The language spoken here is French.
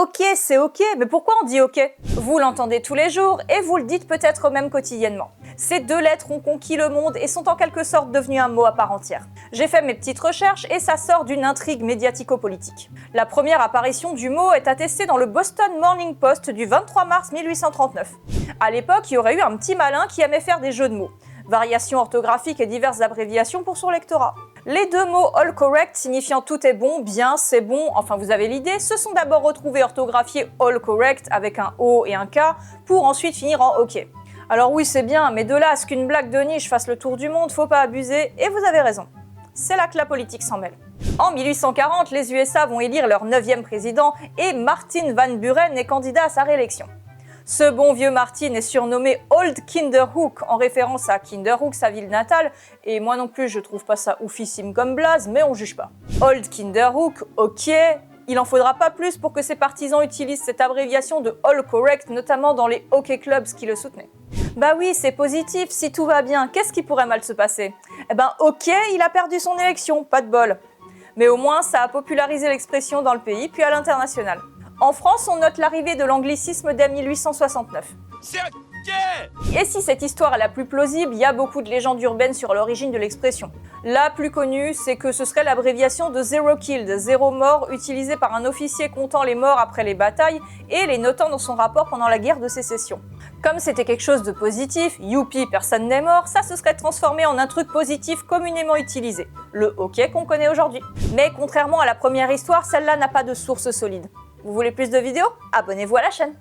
ok, c'est ok, mais pourquoi on dit ok? Vous l'entendez tous les jours et vous le dites peut-être même quotidiennement. Ces deux lettres ont conquis le monde et sont en quelque sorte devenues un mot à part entière. J'ai fait mes petites recherches et ça sort d'une intrigue médiatico-politique. La première apparition du mot est attestée dans le Boston Morning Post du 23 mars 1839. À l'époque, il y aurait eu un petit malin qui aimait faire des jeux de mots. Variations orthographiques et diverses abréviations pour son lectorat. Les deux mots all correct signifiant tout est bon, bien, c'est bon, enfin vous avez l'idée, se sont d'abord retrouvés orthographiés all correct avec un O et un K pour ensuite finir en OK. Alors oui c'est bien, mais de là à ce qu'une blague de niche fasse le tour du monde, faut pas abuser, et vous avez raison. C'est là que la politique s'en mêle. En 1840, les USA vont élire leur 9e président et Martin Van Buren est candidat à sa réélection. Ce bon vieux Martin est surnommé Old Kinderhook en référence à Kinderhook, sa ville natale, et moi non plus je trouve pas ça oufissime comme blaze, mais on juge pas. Old Kinderhook, ok, il en faudra pas plus pour que ses partisans utilisent cette abréviation de All Correct, notamment dans les hockey clubs qui le soutenaient. Bah oui, c'est positif, si tout va bien, qu'est-ce qui pourrait mal se passer? Eh ben ok, il a perdu son élection, pas de bol. Mais au moins ça a popularisé l'expression dans le pays, puis à l'international. En France, on note l'arrivée de l'anglicisme dès 1869. C'est ok! Et si cette histoire est la plus plausible, il y a beaucoup de légendes urbaines sur l'origine de l'expression. La plus connue, c'est que ce serait l'abréviation de Zero Killed, zéro mort, utilisée par un officier comptant les morts après les batailles et les notant dans son rapport pendant la guerre de sécession. Comme c'était quelque chose de positif, youpi, personne n'est mort, ça se serait transformé en un truc positif communément utilisé, le hockey qu'on connaît aujourd'hui. Mais contrairement à la première histoire, celle-là n'a pas de source solide. Vous voulez plus de vidéos? Abonnez-vous à la chaîne.